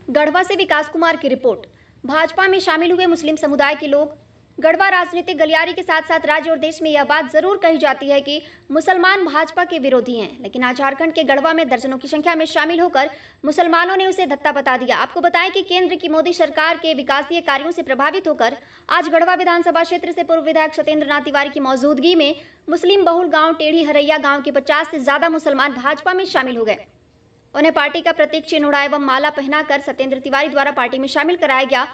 गढ़वा से विकास कुमार की रिपोर्ट। भाजपा में शामिल हुए मुस्लिम समुदाय के लोग गढ़वा राजनीतिक गलियारे के साथ साथ राज्य और देश में यह बात जरूर कही जाती है कि मुसलमान भाजपा के विरोधी हैं, लेकिन आज झारखंड के गढ़वा में दर्जनों की संख्या में शामिल होकर मुसलमानों ने उसे धत्ता बता दिया। आपको बताएं कि केंद्र की मोदी सरकार के विकासीय कार्यों से प्रभावित होकर आज गढ़वा विधानसभा क्षेत्र से पूर्व विधायक सत्येंद्र नाथ तिवारी की मौजूदगी में मुस्लिम बहुल गाँव टेढ़ी हरैया गाँव के 50 से ज्यादा मुसलमान भाजपा में शामिल हो गए। उन्हें पार्टी का प्रतीक चिन्ह उड़ा एवं माला पहनाकर सत्येंद्र तिवारी द्वारा पार्टी में शामिल कराया गया।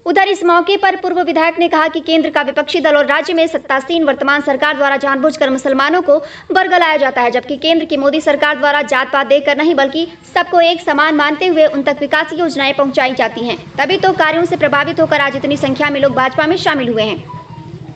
उधर इस मौके पर पूर्व विधायक ने कहा कि केंद्र का विपक्षी दल और राज्य में सत्तासीन वर्तमान सरकार द्वारा जानबूझकर मुसलमानों को बरगलाया जाता है, जबकि केंद्र की मोदी सरकार द्वारा जात पात देकर नहीं बल्कि सबको एक समान मानते हुए उन तक विकास योजनाएं पहुंचाई जाती हैं। तभी तो कार्यों से प्रभावित होकर आज इतनी संख्या में लोग भाजपा में शामिल हुए हैं।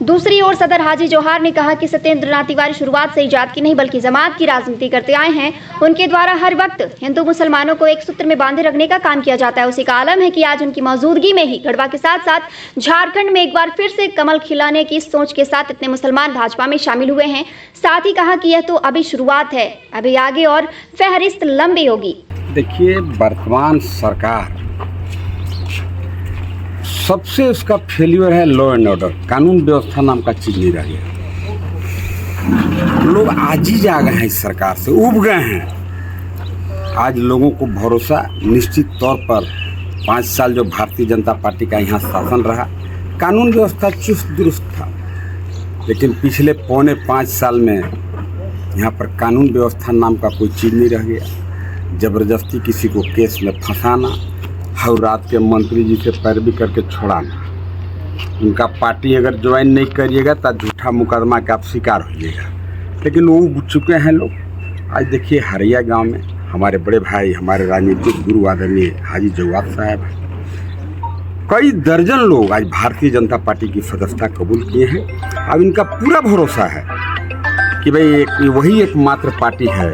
दूसरी ओर सदर हाजी जौहार ने कहा कि सत्येंद्र नाथ तिवारी शुरुआत से ही जात की नहीं बल्कि जमात की राजनीति करते आए हैं। उनके द्वारा हर वक्त हिंदू मुसलमानों को एक सूत्र में बांधे रखने का काम किया जाता है। उसी का आलम है कि आज उनकी मौजूदगी में ही गढ़वा के साथ साथ झारखंड में एक बार फिर से कमल खिलाने की सोच के साथ इतने मुसलमान भाजपा में शामिल हुए हैं। साथ ही कहा कि यह तो अभी शुरुआत है, अभी आगे और फहरिस्त लंबी होगी। देखिए, वर्तमान सरकार सबसे उसका फेल्यूर है लॉ एंड ऑर्डर, कानून व्यवस्था नाम का चीज नहीं रह गया। लोग आज ही जा गए हैं, इस सरकार से उब गए हैं। आज लोगों को भरोसा निश्चित तौर पर 5 साल जो भारतीय जनता पार्टी का यहाँ शासन रहा, कानून व्यवस्था चुस्त दुरुस्त था, लेकिन पिछले पौने 5 साल में यहाँ पर कानून व्यवस्था नाम का कोई चीज़ नहीं रह गया। ज़बरदस्ती किसी को केस में फंसाना, हर रात के मंत्री जी से पैरवी करके छोड़ाना, उनका पार्टी अगर ज्वाइन नहीं करिएगा तो झूठा मुकदमा का आप शिकार होइएगा। लेकिन वो उब चुके हैं लोग। आज देखिए, हरैया गांव में हमारे बड़े भाई, हमारे राजनीतिक गुरु आदरणीय हाजी जौहार साहब, कई दर्जन लोग आज भारतीय जनता पार्टी की सदस्यता कबूल किए हैं। अब इनका पूरा भरोसा है कि भाई वही एकमात्र पार्टी है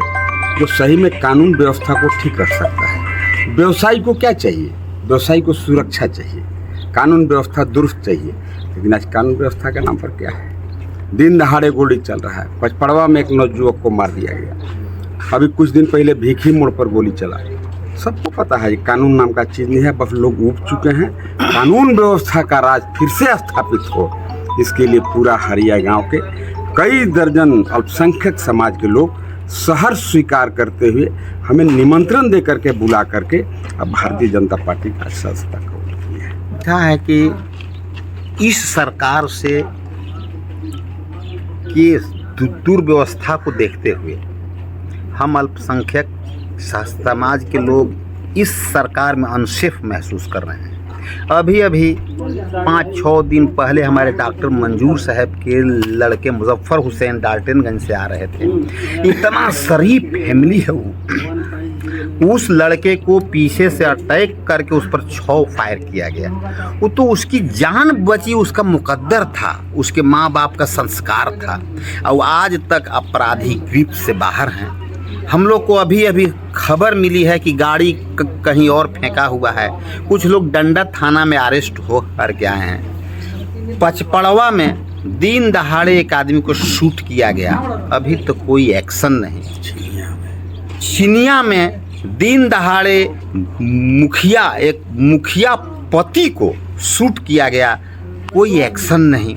जो सही में कानून व्यवस्था को ठीक रख सकता है। व्यवसायी को क्या चाहिए? व्यवसायी को सुरक्षा चाहिए, कानून व्यवस्था दुरुस्त चाहिए। लेकिन आज कानून व्यवस्था के नाम पर क्या है? दिन दहाड़े गोली चल रहा है। पचपड़वा में एक नौजुवक को मार दिया गया। अभी कुछ दिन पहले भीखी मोड़ पर गोली चला। सबको पता है कानून नाम का चीज़ नहीं है, बस लोग उब चुके हैं। कानून व्यवस्था का राज फिर से स्थापित हो, इसके लिए पूरा हरैया गाँव के कई दर्जन अल्पसंख्यक समाज के लोग शहर स्वीकार करते हुए हमें निमंत्रण दे करके बुला करके अब भारतीय जनता पार्टी का सदस्यता कबूल की है। क्या है कि इस सरकार से की दुर्व्यवस्था को देखते हुए हम अल्पसंख्यक समाज के लोग इस सरकार में अनसेफ महसूस कर रहे हैं। अभी 5-6 दिन पहले हमारे डॉक्टर मंजूर साहब के लड़के मुजफ्फर हुसैन डाल्टनगंज से आ रहे थे। इतना शरीफ फैमिली है वो। उस लड़के को पीछे से अटैक करके उस पर 6 फायर किया गया। वो तो उसकी जान बची, उसका मुकद्दर था, उसके माँ बाप का संस्कार था, और आज तक अपराधी ग्रिप से बाहर हैं। हम लोग को अभी खबर मिली है कि गाड़ी कहीं और फेंका हुआ है। कुछ लोग डंडा थाना में अरेस्ट हो करके आए हैं। पचपड़वा में दिन दहाड़े एक आदमी को शूट किया गया, अभी तो कोई एक्शन नहीं। चिनिया में दिन दहाड़े एक मुखिया पति को शूट किया गया, कोई एक्शन नहीं।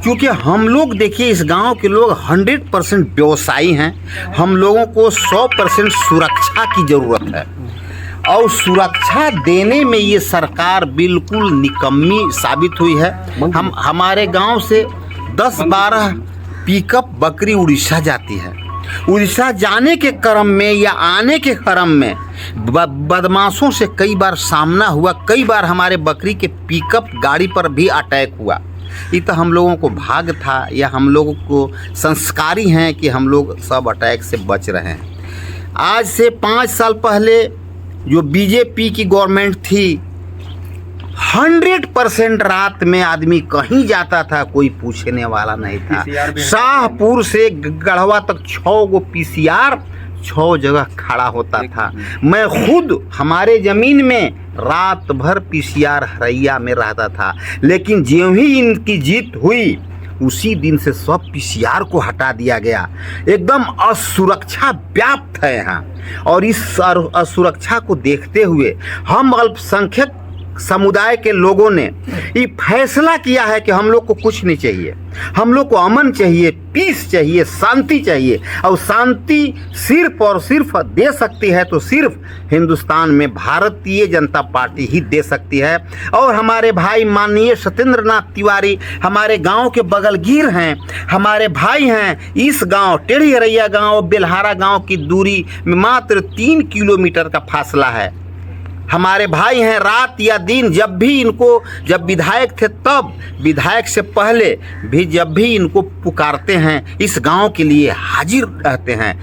क्योंकि हम लोग देखिए, इस गांव के लोग 100% व्यवसायी हैं। हम लोगों को 100% सुरक्षा की ज़रूरत है, और सुरक्षा देने में ये सरकार बिल्कुल निकम्मी साबित हुई है। हमारे गांव से 10-12 पिकअप बकरी उड़ीसा जाती है। उड़ीसा जाने के क्रम में या आने के क्रम में बदमाशों से कई बार सामना हुआ। कई बार हमारे बकरी के पिकअप गाड़ी पर भी अटैक हुआ। ये तो हम लोगों को भाग था, या हम लोगों को संस्कारी हैं कि हम लोग सब अटैक से बच रहे हैं। आज से 5 साल पहले जो बीजेपी की गवर्नमेंट थी, 100% रात में आदमी कहीं जाता था, कोई पूछने वाला नहीं था। शाहपुर से गढ़वा तक 6 गो PCR 6 जगह खड़ा होता था। मैं खुद हमारे ज़मीन में रात भर PCR हरैया में रहता था। लेकिन ज्यों ही इनकी जीत हुई, उसी दिन से सब पीसीआर को हटा दिया गया। एकदम असुरक्षा व्याप्त है यहाँ, और इस असुरक्षा को देखते हुए हम अल्पसंख्यक समुदाय के लोगों ने ये फैसला किया है कि हम लोग को कुछ नहीं चाहिए, हम लोग को अमन चाहिए, पीस चाहिए, शांति चाहिए। और शांति सिर्फ और सिर्फ दे सकती है तो सिर्फ हिंदुस्तान में भारतीय जनता पार्टी ही दे सकती है। और हमारे भाई माननीय सत्येंद्र नाथ तिवारी हमारे गांव के बगलगीर हैं, हमारे भाई हैं। इस गांव टेढ़ी हरैया गांव बेलहारा गांव की दूरी में मात्र 3 किलोमीटर का फासला है। हमारे भाई हैं, रात या दिन जब विधायक थे तब, विधायक से पहले भी जब भी इनको पुकारते हैं, इस गांव के लिए हाजिर रहते हैं।